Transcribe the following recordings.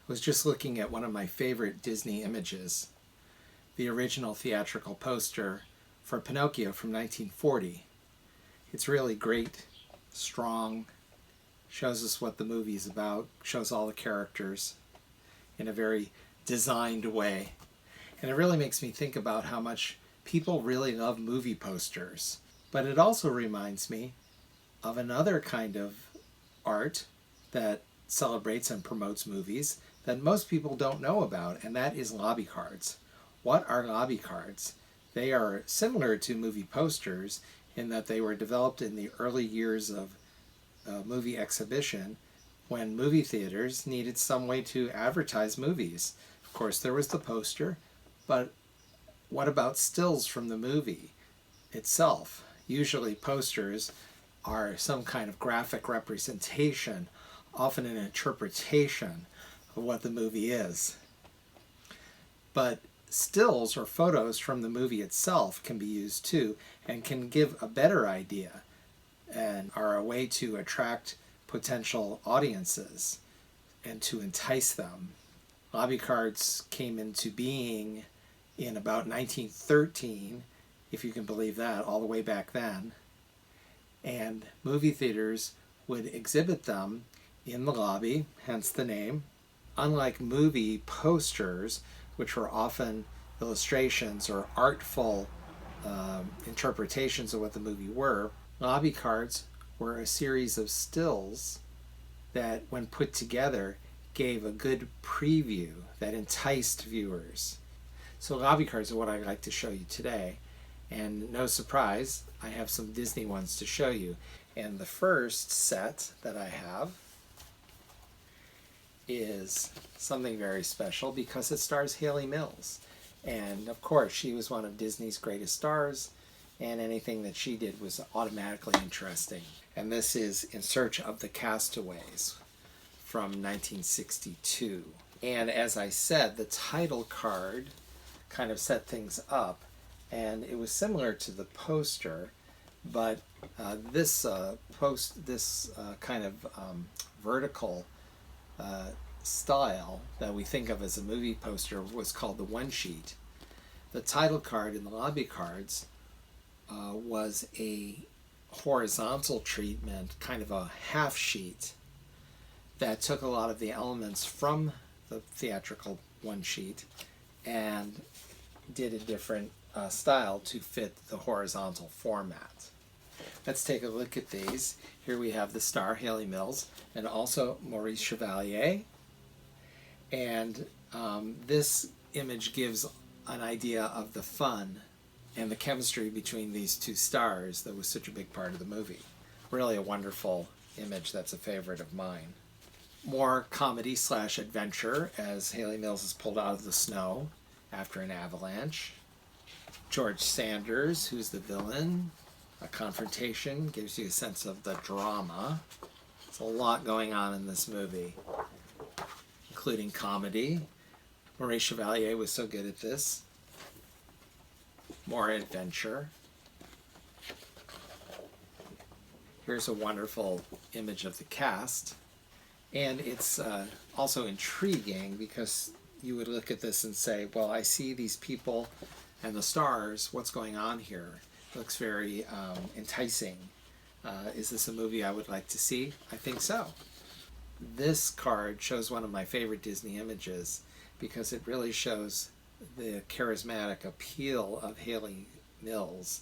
was just looking at one of my favorite Disney images, the original theatrical poster for Pinocchio from 1940. It's really great, strong, shows us what the movie's about, shows all the characters in a very designed way. And it really makes me think about how much people really love movie posters. But it also reminds me of another kind of art that celebrates and promotes movies that most people don't know about, and that is lobby cards. What are lobby cards? They are similar to movie posters in that they were developed in the early years of movie exhibition when movie theaters needed some way to advertise movies. Of course, there was the poster, but what about stills from the movie itself? Usually posters are some kind of graphic representation, often an interpretation of what the movie is. But stills or photos from the movie itself can be used too and can give a better idea and are a way to attract potential audiences and to entice them. Lobby cards came into being in about 1913, if you can believe that, all the way back then. And movie theaters would exhibit them in the lobby, hence the name. Unlike movie posters, which were often illustrations or artful interpretations of what the movie were, lobby cards were a series of stills that, when put together, gave a good preview that enticed viewers. So lobby cards are what I'd like to show you today. And no surprise, I have some Disney ones to show you. And the first set that I have is something very special because it stars Hayley Mills. And of course, she was one of Disney's greatest stars, and anything that she did was automatically interesting. And this is In Search of the Castaways from 1962. And as I said, the title card kind of set things up, and it was similar to the poster, but this kind of vertical style that we think of as a movie poster was called the one sheet. The title card in the lobby cards was a horizontal treatment, kind of a half sheet that took a lot of the elements from the theatrical one sheet and did a different style to fit the horizontal format. Let's take a look at these. Here we have the star, Hayley Mills, and also Maurice Chevalier. And this image gives an idea of the fun and the chemistry between these two stars that was such a big part of the movie. Really a wonderful image that's a favorite of mine. More comedy slash adventure as Hayley Mills is pulled out of the snow after an avalanche. George Sanders, who's the villain. A confrontation gives you a sense of the drama. There's a lot going on in this movie, including comedy. Maurice Chevalier was so good at this. More adventure. Here's a wonderful image of the cast. And it's also intriguing because you would look at this and say, well, I see these people and the stars. What's going on here? It looks very enticing. Is this a movie I would like to see? I think so. This card shows one of my favorite Disney images because it really shows the charismatic appeal of Hayley Mills.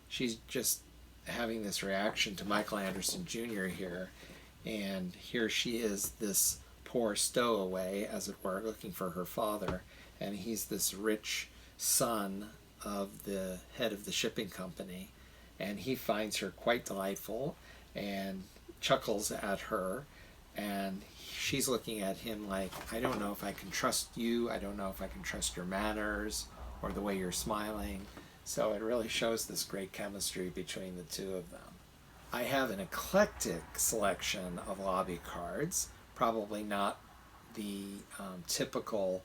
She's just having this reaction to Michael Anderson Jr. here, and here she is, this poor stowaway, as it were, looking for her father, and he's this rich son of the head of the shipping company, and he finds her quite delightful and chuckles at her, and she's looking at him like, I don't know if I can trust you, I don't know if I can trust your manners or the way you're smiling. So it really shows this great chemistry between the two of them. I have an eclectic selection of lobby cards, probably not the typical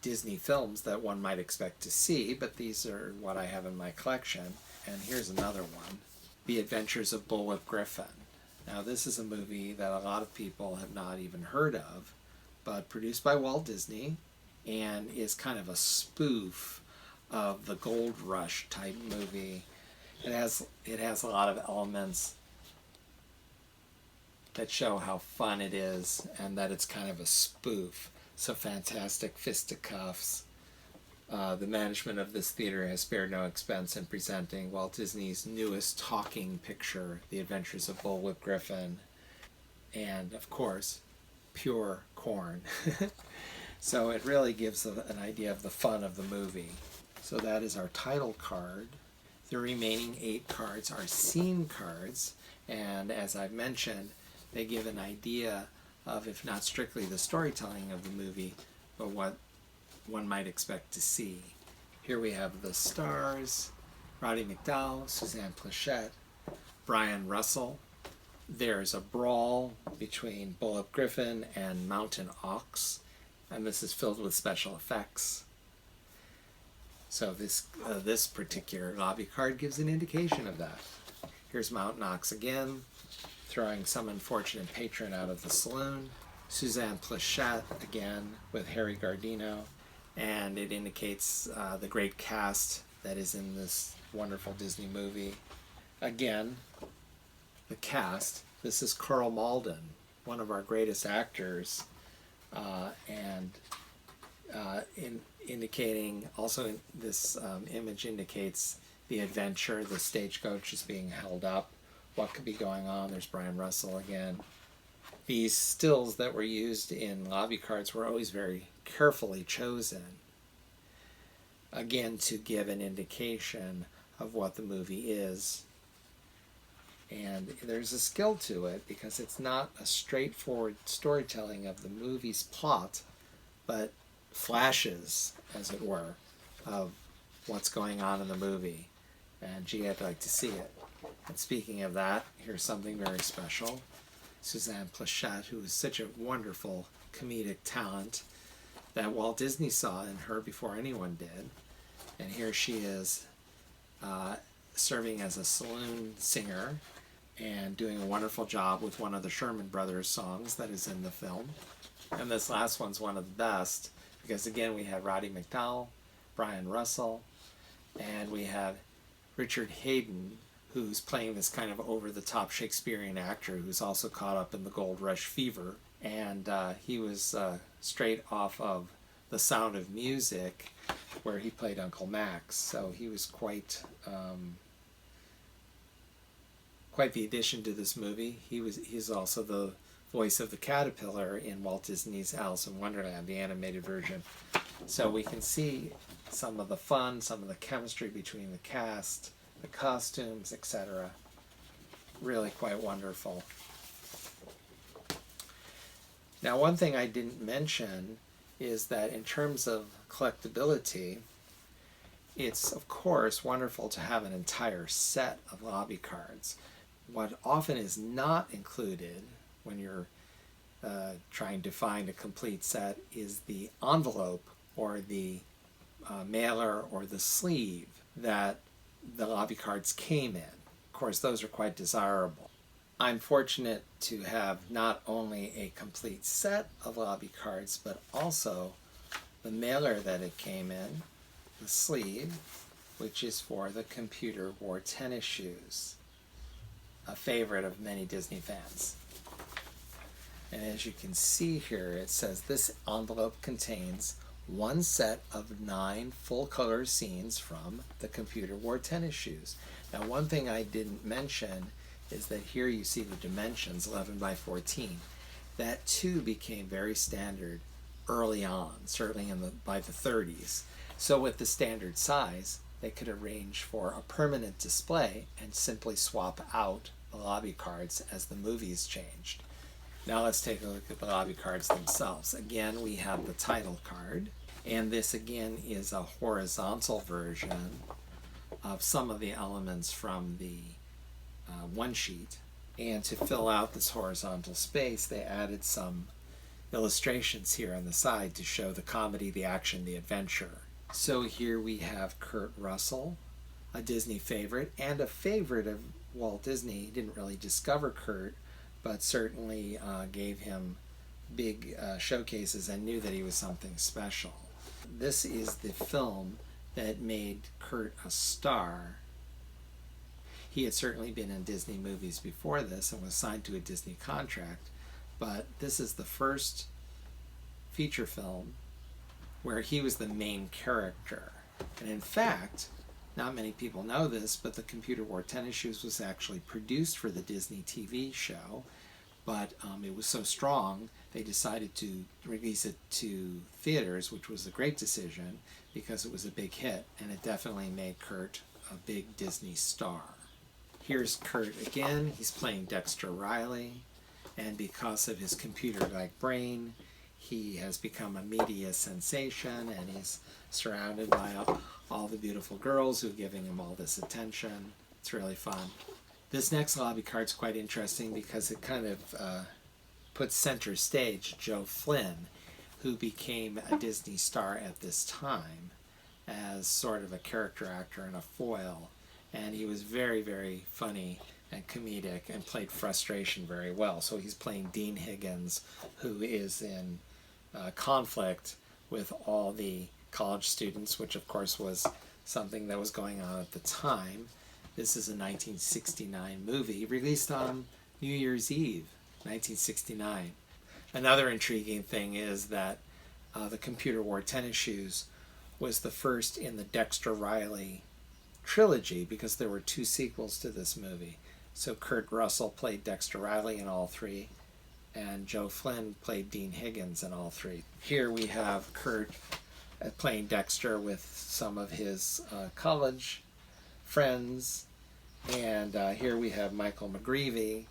Disney films that one might expect to see, but these are what I have in my collection. And here's another one, The Adventures of Bullwhip Griffin. Now this is a movie that a lot of people have not even heard of, but produced by Walt Disney, and is kind of a spoof of the Gold Rush type movie. It has a lot of elements that show how fun it is and that it's kind of a spoof. So fantastic fisticuffs. The management of this theater has spared no expense in presenting Walt Disney's newest talking picture, The Adventures of Bullwhip Griffin, and of course, pure corn. So it really gives an idea of the fun of the movie. So that is our title card. The remaining 8 cards are scene cards, and as I've mentioned, they give an idea of, if not strictly the storytelling of the movie, but what one might expect to see. Here we have the stars: Roddy McDowall, Suzanne Pleshette, Brian Russell. There's a brawl between Bullwhip Griffin and Mountain Ox, and this is filled with special effects. So this particular lobby card gives an indication of that. Here's Mountain Ox again, throwing some unfortunate patron out of the saloon. Suzanne Pleshette again with Harry Gardino, and it indicates the great cast that is in this wonderful Disney movie. Again, the cast. This is Carl Malden, one of our greatest actors, indicating also this image indicates the adventure. The stagecoach is being held up. What could be going on? There's Brian Russell again. These stills that were used in lobby cards were always very carefully chosen, again to give an indication of what the movie is. And there's a skill to it because it's not a straightforward storytelling of the movie's plot, but flashes, as it were, of what's going on in the movie. And gee, I'd like to see it. And speaking of that, here's something very special. Suzanne Pleshette, who is such a wonderful comedic talent that Walt Disney saw in her before anyone did. And here she is serving as a saloon singer and doing a wonderful job with one of the Sherman Brothers songs that is in the film. And this last one's one of the best because again we have Roddy McDowall, Brian Russell, and we have Richard Hayden, who's playing this kind of over-the-top Shakespearean actor who's also caught up in the Gold Rush fever. And he was straight off of The Sound of Music, where he played Uncle Max. So he was quite the addition to this movie. He's also the voice of the caterpillar in Walt Disney's Alice in Wonderland, the animated version. So we can see some of the fun, some of the chemistry between the cast, the costumes, etc. Really quite wonderful. Now, one thing I didn't mention is that in terms of collectability, it's of course wonderful to have an entire set of lobby cards. What often is not included when you're trying to find a complete set is the envelope or the mailer or the sleeve that the lobby cards came in. Of course, those are quite desirable. I'm fortunate to have not only a complete set of lobby cards, but also the mailer that it came in, the sleeve, which is for the Computer Wore Tennis Shoes, a favorite of many Disney fans. And as you can see here, it says this envelope contains one set of 9 full-color scenes from the Computer Wore Tennis Shoes. Now, one thing I didn't mention is that here you see the dimensions, 11 by 14. That too became very standard early on, certainly by the 30s. So with the standard size, they could arrange for a permanent display and simply swap out the lobby cards as the movies changed. Now let's take a look at the lobby cards themselves. Again, we have the title card, and this again is a horizontal version of some of the elements from the one sheet. And to fill out this horizontal space, they added some illustrations here on the side to show the comedy, the action, the adventure. So here we have Kurt Russell, a Disney favorite, and a favorite of Walt Disney. He didn't really discover Kurt, but certainly gave him big showcases and knew that he was something special. This is the film that made Kurt a star. He had certainly been in Disney movies before this and was signed to a Disney contract, but this is the first feature film where he was the main character. And in fact, not many people know this, but The Computer Wore Tennis Shoes was actually produced for the Disney TV show, but it was so strong they decided to release it to theaters, which was a great decision because it was a big hit, and it definitely made Kurt a big Disney star. Here's Kurt again. He's playing Dexter Riley, and because of his computer-like brain, he has become a media sensation, and he's surrounded by all the beautiful girls who are giving him all this attention. It's really fun. This next lobby card's quite interesting because it kind of puts center stage Joe Flynn, who became a Disney star at this time as sort of a character actor and a foil. And he was very, very funny and comedic and played frustration very well. So he's playing Dean Higgins, who is in conflict with all the college students, which of course was something that was going on at the time. This is a 1969 movie released on New Year's Eve, 1969. Another intriguing thing is that The Computer Wore Tennis Shoes was the first in the Dexter Riley trilogy because there were 2 sequels to this movie. So Kurt Russell played Dexter Riley in all 3, and Joe Flynn played Dean Higgins in all 3. Here we have Kurt playing Dexter with some of his college friends, and here we have Michael McGreevy,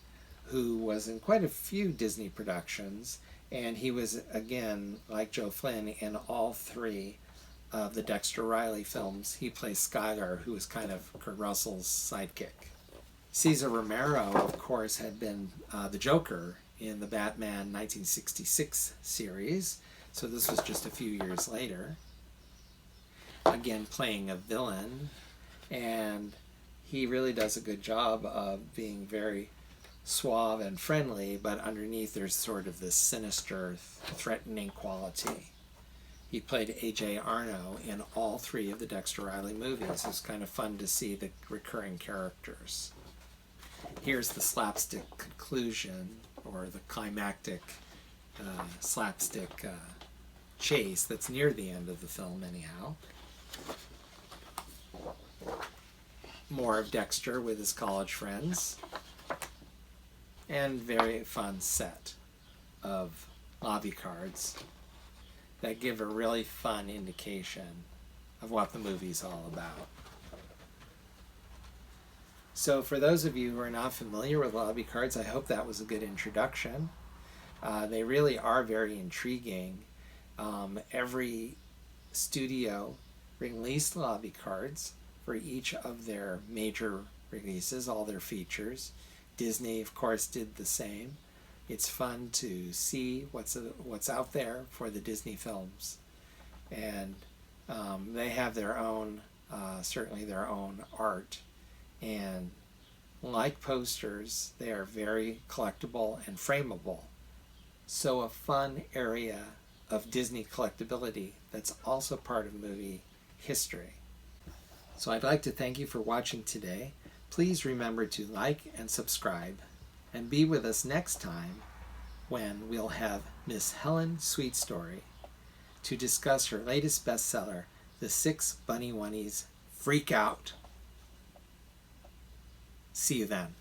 who was in quite a few Disney productions, and he was, again, like Joe Flynn, in all 3 of the Dexter Riley films. He plays Skylar, who is kind of Kurt Russell's sidekick. Cesar Romero, of course, had been the Joker in the Batman 1966 series, so this was just a few years later. Again, playing a villain, and he really does a good job of being very suave and friendly, but underneath there's sort of this sinister, threatening quality. He played A.J. Arno in all 3 of the Dexter Riley movies. It's kind of fun to see the recurring characters. Here's the slapstick conclusion, or the climactic slapstick chase that's near the end of the film anyhow. More of Dexter with his college friends, and very fun set of lobby cards that give a really fun indication of what the movie's all about. So for those of you who are not familiar with lobby cards, I hope that was a good introduction. They really are very intriguing. Every studio released lobby cards for each of their major releases, all their features. Disney, of course, did the same. It's fun to see what's out there for the Disney films, and they have their own, certainly their own art, and like posters, they are very collectible and frameable. So a fun area of Disney collectability that's also part of movie history. So I'd like to thank you for watching today. Please remember to like and subscribe, and be with us next time when we'll have Miss Helen Sweetstory to discuss her latest bestseller, The 6 Bunny Oneies Freak Out. See you then.